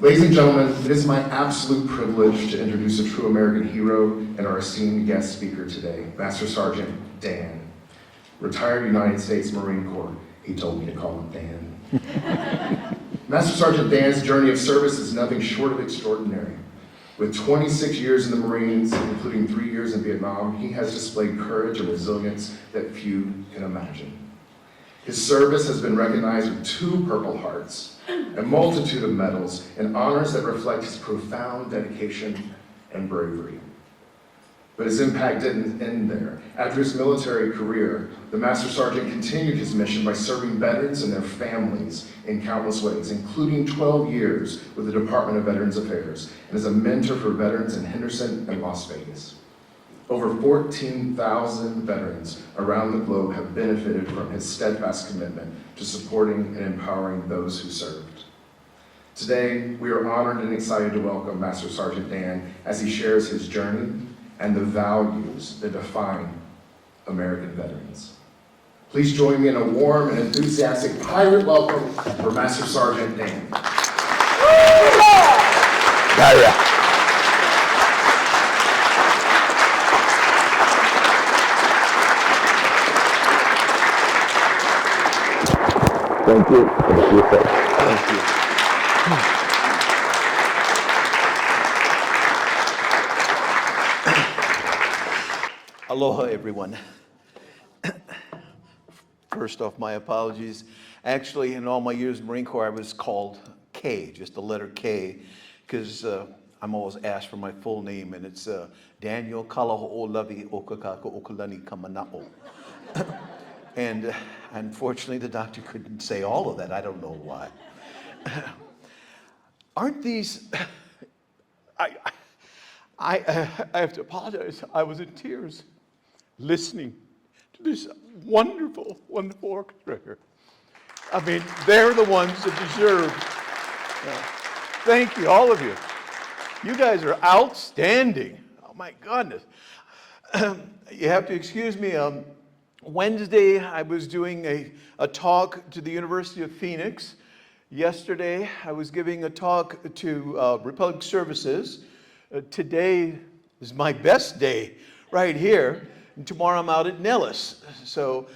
Ladies and gentlemen, it is my absolute privilege to introduce a true American hero and our esteemed guest speaker today, Master Sergeant Dan. Retired United States Marine Corps. He told me to call him Dan. Master Sergeant Dan's journey of service is nothing short of extraordinary. With 26 years in the Marines, including 3 years in Vietnam, he has displayed courage and resilience that few can imagine. His service has been recognized with 2 Purple Hearts, a multitude of medals, and honors that reflect his profound dedication and bravery. But his impact didn't end there. After his military career, the Master Sergeant continued his mission by serving veterans and their families in countless ways, including 12 years with the Department of Veterans Affairs, and as a mentor for veterans in Henderson and Las Vegas. Over 14,000 veterans around the globe have benefited from his steadfast commitment to supporting and empowering those who served. Today, we are honored and excited to welcome Master Sergeant Dan as he shares his journey and the values that define American veterans. Please join me in a warm and enthusiastic pirate welcome for Master Sergeant Dan. Yeah. Thank you. Thank you. Thank you. Aloha, everyone. first off, my apologies. Actually, in all my years in the Marine Corps, I was called K, just the letter K, because I'm always asked for my full name, and it's Daniel Kalaho'olavi Okakaka Okalani Kamanao. And unfortunately, the doctor couldn't say all of that. I don't know why. Aren't these... I have to apologize. I was in tears listening to this wonderful, wonderful orchestra here. I mean, they're the ones that deserve. Thank you, all of you. You guys are outstanding. Oh my goodness. You have to excuse me. Wednesday, I was doing a talk to the University of Phoenix. Yesterday, I was giving a talk to Republic Services. Today is my best day right here. And tomorrow I'm out at Nellis. So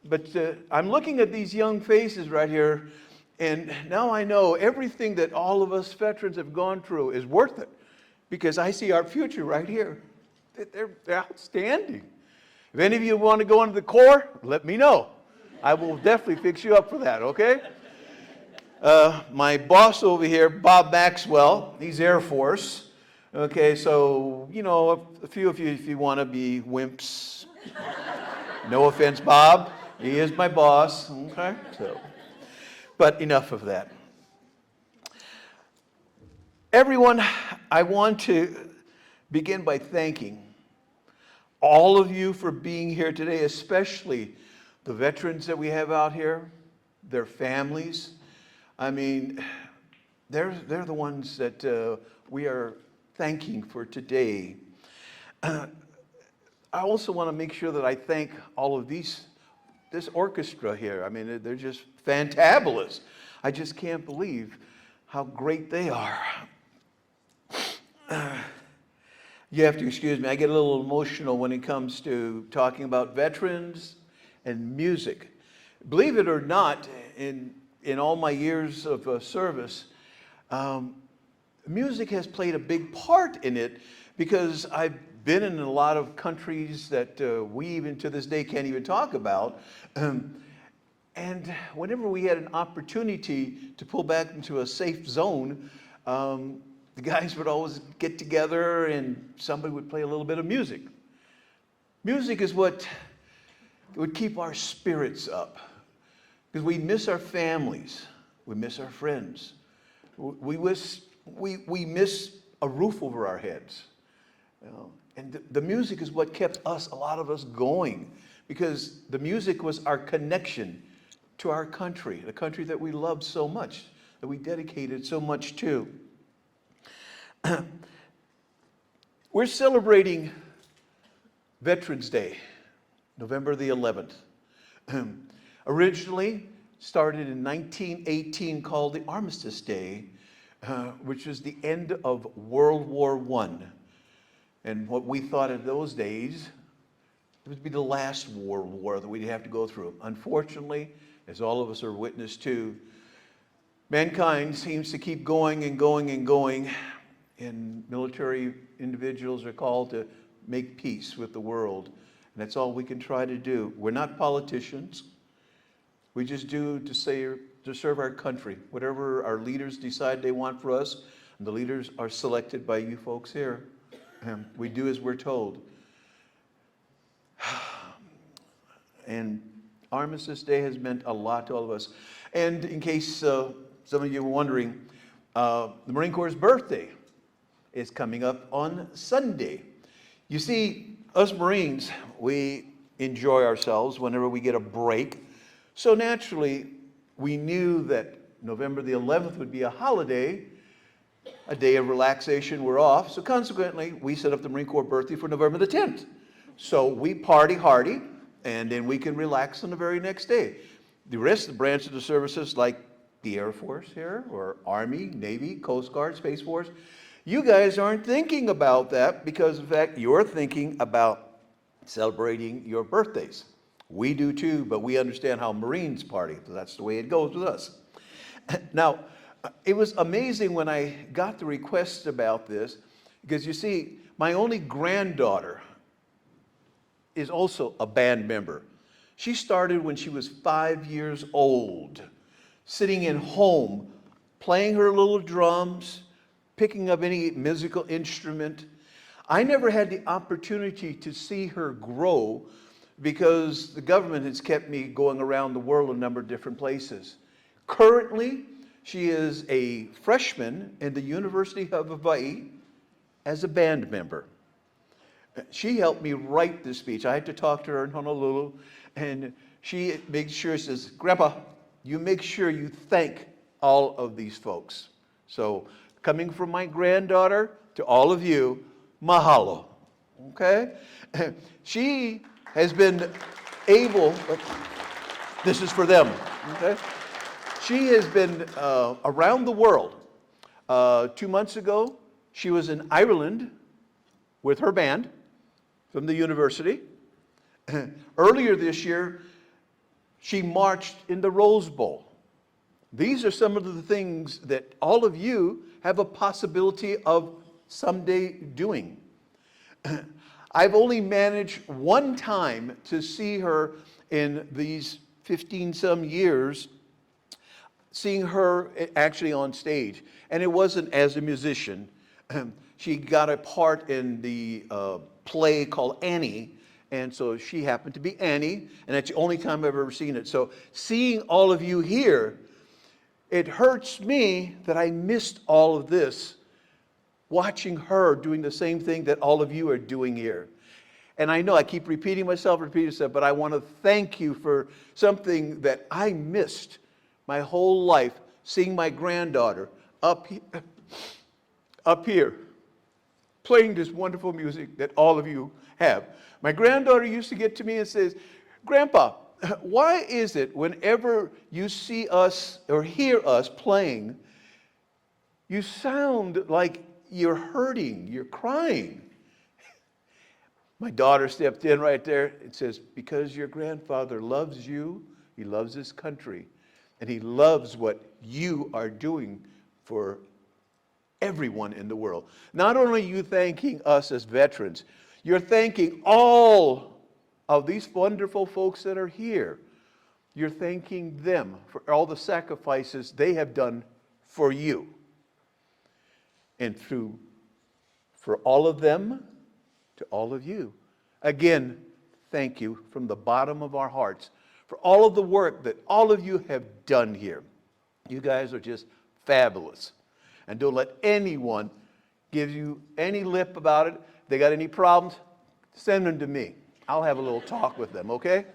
but I'm looking at these young faces right here, and now I know everything that all of us veterans have gone through is worth it, because I see our future right here. They're outstanding. If any of you want to go into the Corps, let me know. I will definitely fix you up for that, okay? My boss over here, Bob Maxwell, he's Air Force. Okay, so, you know, a few of you, if you want to be wimps, no offense, Bob, he is my boss, okay? So, but enough of that. Everyone, I want to begin by thanking all of you for being here today, especially the veterans that we have out here, their families. I mean, they're the ones that we are thanking for today. I also want to make sure that I thank all of this orchestra here. I mean, they're just fantabulous. I just can't believe how great they are. You have to excuse me, I get a little emotional when it comes to talking about veterans and music. Believe it or not, in all my years of service, music has played a big part in it, because I've been in a lot of countries that we even to this day can't even talk about. And whenever we had an opportunity to pull back into a safe zone, the guys would always get together and somebody would play a little bit of music. Music is what would keep our spirits up, because we miss our families, we miss our friends, we miss a roof over our heads. You know? And the music is what kept a lot of us going, because the music was our connection to our country, the country that we loved so much, that we dedicated so much to. We're celebrating Veterans Day, November the 11th. Originally started in 1918, called the Armistice Day, which was the end of World War I. And what we thought in those days, it would be the last world war that we'd have to go through. Unfortunately, as all of us are witness to, mankind seems to keep going and going and going, and military individuals are called to make peace with the world. And that's all we can try to do. We're not politicians. We just do to serve our country. Whatever our leaders decide they want for us, and the leaders are selected by you folks here. We do as we're told. And Armistice Day has meant a lot to all of us. And in case some of you were wondering, the Marine Corps' birthday is coming up on Sunday. You see, us Marines, we enjoy ourselves whenever we get a break. So naturally, we knew that November the 11th would be a holiday, a day of relaxation. We're off. So consequently, we set up the Marine Corps birthday for November the 10th. So we party hardy, and then we can relax on the very next day. The rest of the branches of the services, like the Air Force here, or Army, Navy, Coast Guard, Space Force, you guys aren't thinking about that, because in fact, you're thinking about celebrating your birthdays. We do too, but we understand how Marines party. So that's the way it goes with us. Now, it was amazing when I got the request about this, because you see, my only granddaughter is also a band member. She started when she was 5 years old, sitting in home, playing her little drums, picking up any musical instrument. I never had the opportunity to see her grow because the government has kept me going around the world a number of different places. Currently, she is a freshman in the University of Hawaii as a band member. She helped me write the speech. I had to talk to her in Honolulu, and she makes sure, says, Grandpa, you make sure you thank all of these folks. So coming from my granddaughter to all of you, mahalo, okay? She has been able, this is for them, okay? She has been around the world. 2 months ago, she was in Ireland with her band from the university. Earlier this year, she marched in the Rose Bowl. These are some of the things that all of you have a possibility of someday doing. I've only managed one time to see her in these 15-some years, seeing her actually on stage. And it wasn't as a musician. She got a part in the play called Annie, and so she happened to be Annie, and that's the only time I've ever seen it. So seeing all of you here, it hurts me that I missed all of this, watching her doing the same thing that all of you are doing here. And I know I keep repeating myself, but I want to thank you for something that I missed my whole life, seeing my granddaughter up here, playing this wonderful music that all of you have. My granddaughter used to get to me and says, Grandpa, why is it whenever you see us or hear us playing, you sound like you're hurting, you're crying? My daughter stepped in right there and says, because your grandfather loves you, he loves his country, and he loves what you are doing for everyone in the world. Not only are you thanking us as veterans, you're thanking all of these wonderful folks that are here. You're thanking them for all the sacrifices they have done for you. And for all of them, to all of you. Again, thank you from the bottom of our hearts for all of the work that all of you have done here. You guys are just fabulous. And don't let anyone give you any lip about it. If they got any problems, send them to me. I'll have a little talk with them, okay?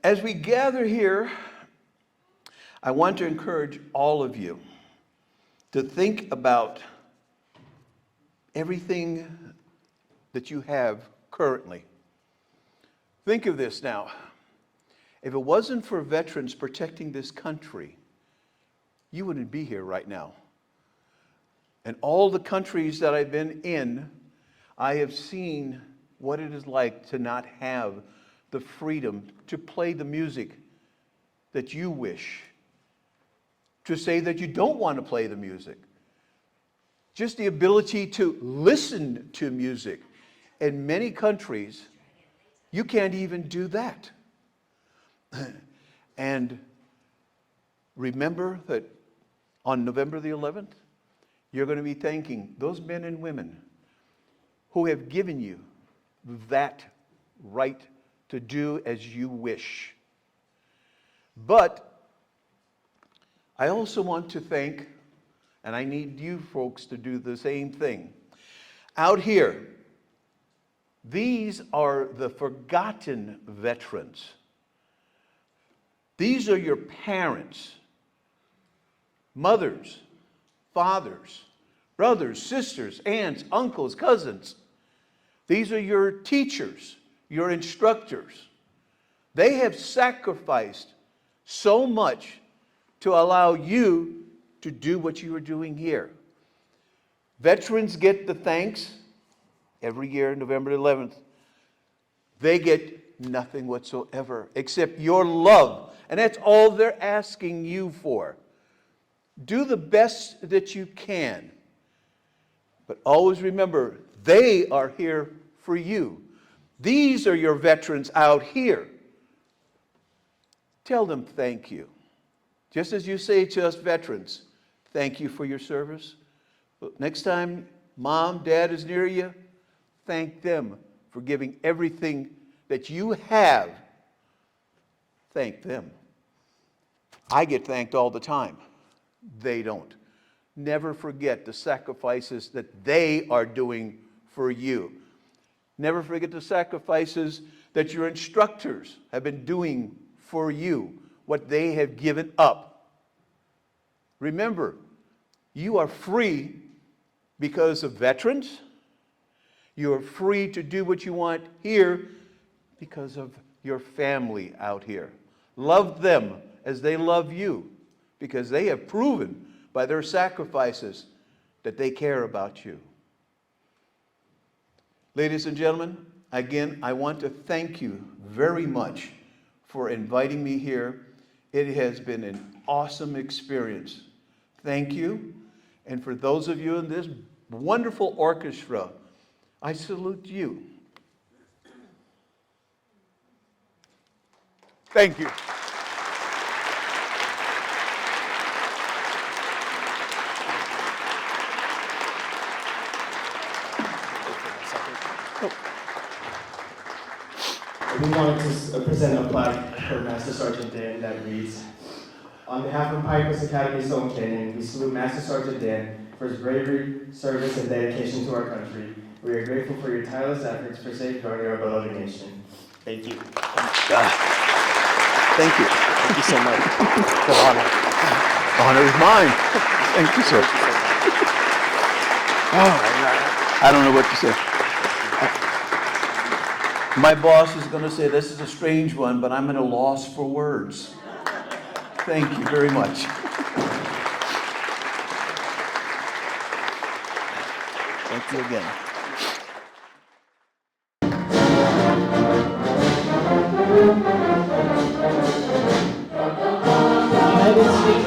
As we gather here, I want to encourage all of you to think about everything that you have currently. Think of this now. If it wasn't for veterans protecting this country, you wouldn't be here right now. And all the countries that I've been in, I have seen what it is like to not have the freedom to play the music that you wish, to say that you don't want to play the music. Just the ability to listen to music. In many countries, you can't even do that. And remember that on November the 11th, you're going to be thanking those men and women who have given you that right to do as you wish. But I also want to thank, and I need you folks to do the same thing. Out here, these are the forgotten veterans. These are your parents, mothers, fathers, brothers, sisters, aunts, uncles, cousins. These are your teachers, your instructors. They have sacrificed so much to allow you to do what you are doing here. Veterans get the thanks every year, November 11th. They get nothing whatsoever except your love. And that's all they're asking you for. Do the best that you can. But always remember, They are here for you. These are your veterans out here. Tell them thank you. Just as you say to us veterans, thank you for your service. But next time mom, dad is near you, thank them for giving everything that you have. Thank them. I get thanked all the time. They don't. Never forget the sacrifices that they are doing for you. Never forget the sacrifices that your instructors have been doing for you, what they have given up. Remember, you are free because of veterans. You are free to do what you want here because of your family out here. Love them as they love you, because they have proven by their sacrifices that they care about you. Ladies and gentlemen, again, I want to thank you very much for inviting me here. It has been an awesome experience. Thank you. And for those of you in this wonderful orchestra, I salute you. Thank you. We wanted to present a plaque for Master Sergeant Dan that reads, "On behalf of Pinecrest Academy Stone Canyon, we salute Master Sergeant Dan for his bravery, service, and dedication to our country. We are grateful for your tireless efforts for safeguarding our beloved nation." Thank you. Thank you. Thank you so much. The honor. The honor is mine. Thank you, sir. Oh, I don't know what to say. My boss is going to say this is a strange one, but I'm at a loss for words. Thank you very much. Thank you again. United States